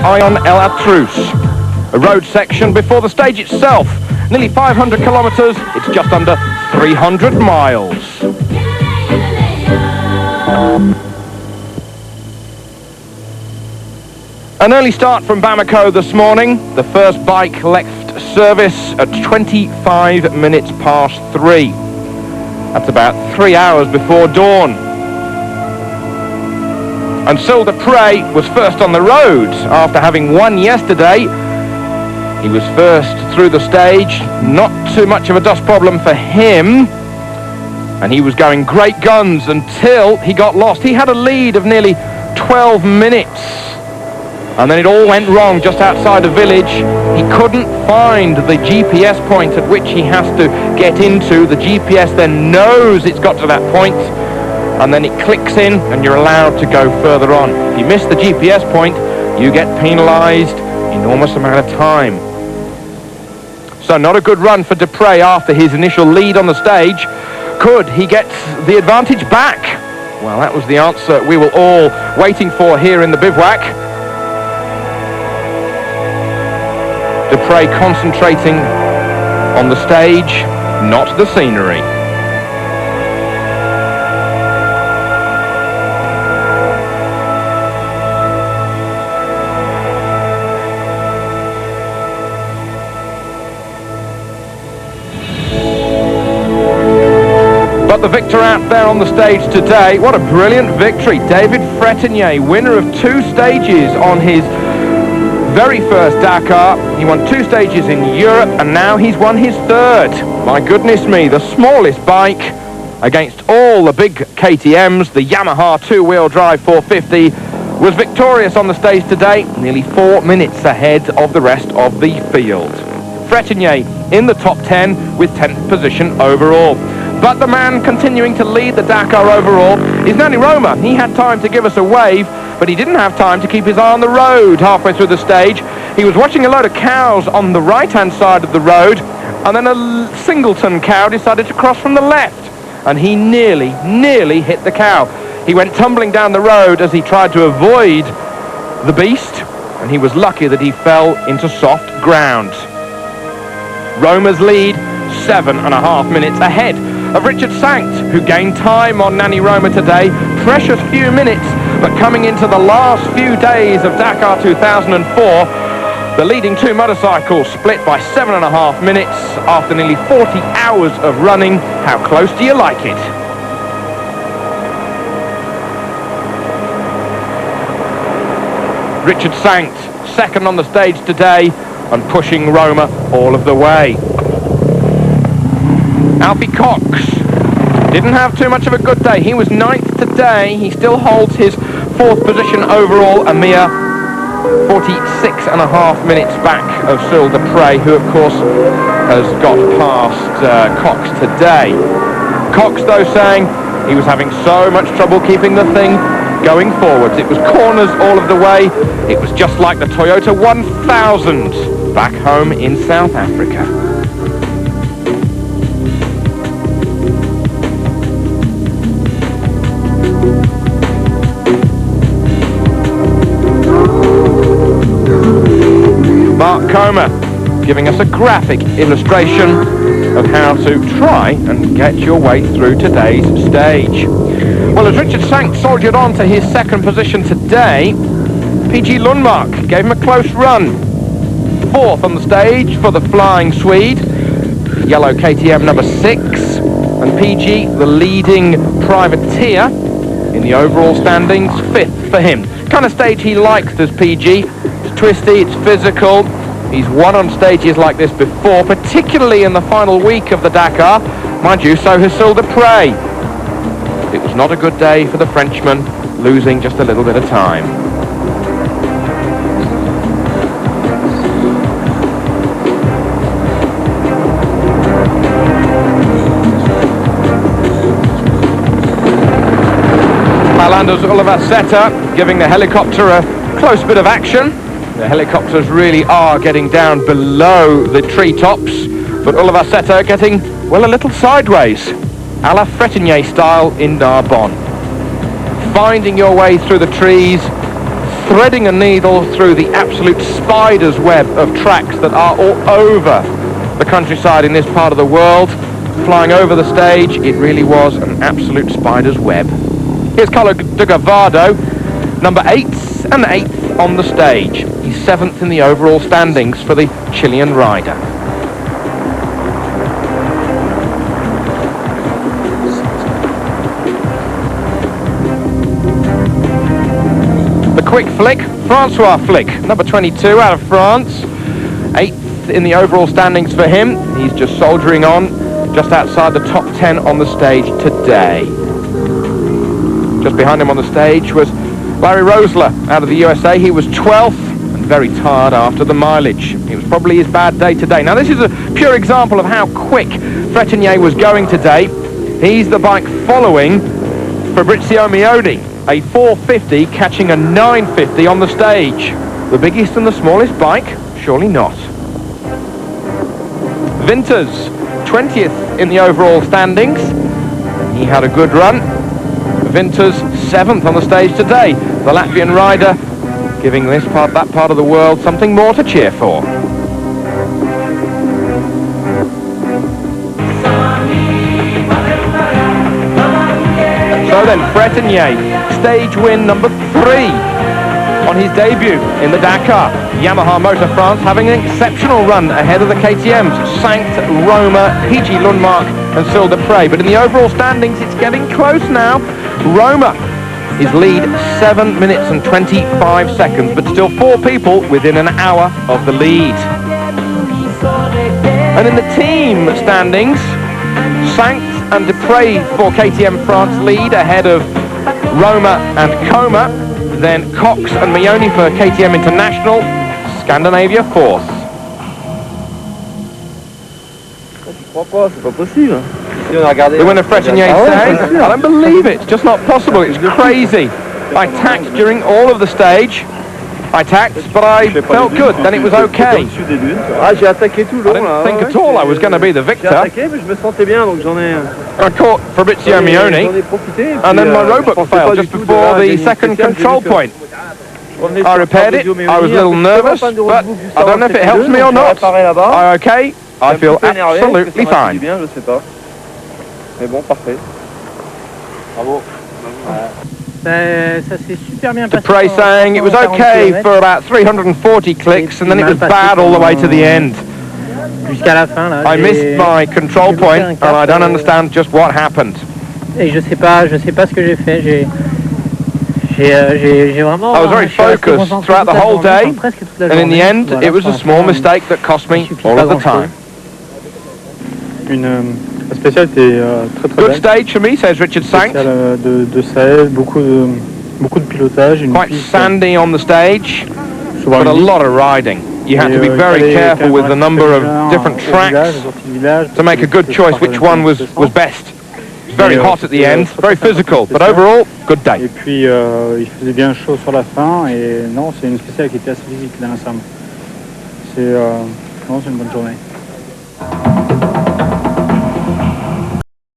Aillon-el-Atrous, a road section before the stage itself. Nearly 500 kilometres, it's just under 300 miles. An early start from Bamako this morning. The first bike left service at 25 minutes past 3. That's about 3 hours before dawn. And Sil de Prey was first on the road after having won yesterday. He was first through the stage, not too much of a dust problem for him. And he was going great guns until he got lost. He had a lead of nearly 12 minutes. And then it all went wrong just outside the village. He couldn't find the GPS point at which he has to get into. The GPS then knows it's got to that point, and then it clicks in and you're allowed to go further on. If you miss the GPS point, you get penalised enormous amount of time. So not a good run for de Prey after his initial lead on the stage. Could he get the advantage back? Well, that was the answer we were all waiting for here in the bivouac. De Prey concentrating on the stage, not the scenery. But the victor out there on the stage today, what a brilliant victory. David Fretenier, winner of 2 stages on his very first Dakar. He won 2 stages in Europe and now he's won his 3rd. My goodness me, the smallest bike against all the big KTMs, the Yamaha 2-wheel drive 450, was victorious on the stage today, nearly 4 minutes ahead of the rest of the field. Fretenier in the top 10 with 10th position overall. But the man continuing to lead the Dakar overall is Nani Roma. He had time to give us a wave, but he didn't have time to keep his eye on the road halfway through the stage. He was watching a load of cows on the right-hand side of the road, and then a singleton cow decided to cross from the left, and he nearly hit the cow. He went tumbling down the road as he tried to avoid the beast, and he was lucky that he fell into soft ground. Roma's lead, 7.5 minutes ahead of Richard Sankt, who gained time on Nani Roma today. Precious few minutes, but coming into the last few days of Dakar 2004, the leading 2 motorcycles split by 7.5 minutes after nearly 40 hours of running. How close do you like it? Richard Sankt, second on the stage today and pushing Roma all of the way. Alfie Cox didn't have too much of a good day. He was 9th today. He still holds his 4th position overall, a mere 46.5 minutes back of Sil de Prey, who of course has got past Cox today. Cox though saying he was having so much trouble keeping the thing going forwards. It was corners all of the way. It was just like the Toyota 1000 back home in South Africa. Mark Comer giving us a graphic illustration of how to try and get your way through today's stage. Well, as Richard Sankt soldiered on to his 2nd position today, PG Lundmark gave him a close run. 4th on the stage for the Flying Swede, yellow KTM number 6, and PG, the leading privateer in the overall standings, 5th for him. Kind of stage he likes, does PG. It's twisty, it's physical. He's won on stages like this before, particularly in the final week of the Dakar. Mind you, so has Sil de Prey. It was not a good day for the Frenchman, losing just a little bit of time. Highlander's Oliver Seta giving the helicopter a close bit of action. The helicopters really are getting down below the treetops, but Oliver Seta getting, well, a little sideways, a la Fretenier style in Narbonne. Finding your way through the trees, threading a needle through the absolute spider's web of tracks that are all over the countryside in this part of the world. Flying over the stage, it really was an absolute spider's web. Here's Carlo de Gavado, number 8 and 8th on the stage. He's 7th in the overall standings for the Chilean rider. The quick flick, Francois Flick, number 22 out of France. 8th in the overall standings for him. He's just soldiering on, just outside the top 10 on the stage today. Just behind him on the stage was Larry Roessler out of the USA. He was 12th and very tired after the mileage. It was probably his bad day today. Now this is a pure example of how quick Fretenier was going today. He's the bike following Fabrizio Mioni, a 450 catching a 950 on the stage. The biggest and the smallest bike? Surely not. Winters, 20th in the overall standings. He had a good run. Winters 7th on the stage today. The Latvian rider giving that part of the world something more to cheer for. So then Fretenier, stage win number 3 on his debut in the Dakar. Yamaha Motor France having an exceptional run ahead of the KTMs, Sankt, Roma, PG Lundmark and Sil de Prey. But in the overall standings, it's getting close now. Roma, his lead 7 minutes and 25 seconds, but still 4 people within an hour of the lead. And in the team standings, Sankt and de Prey for KTM France lead ahead of Roma and Coma. Then Cox and Mioni for KTM International, Scandinavia 4th. The winner Fretenier says, I don't believe it, it's just not possible, it's crazy. I tacked during all of the stage. I tacked, but I felt good, then it was okay. I didn't think at all I was going to be the victor. I caught Fabrizio Mioni, and then my roebuck failed just before the second control point. I repaired it, I was a little nervous, but I don't know if it helps me or not. I'm okay, I feel absolutely fine. De Prey saying it was okay for about 340 clicks and then it was bad all the way to the end. I missed my control point and I don't understand just what happened. I was very focused throughout the whole day, and in the end it was a small mistake that cost me all of the time. Good stage for me, says Richard Sankt. Quite sandy on the stage, but a lot of riding. You had to be very careful with the number of different tracks to make a good choice which one was best. Very hot at the end, very physical, but overall, good day. Et puis il faisait bien chaud sur la fin et non, c'est une spéciale qui était assez physique dans l'ensemble. C'est une bonne journée.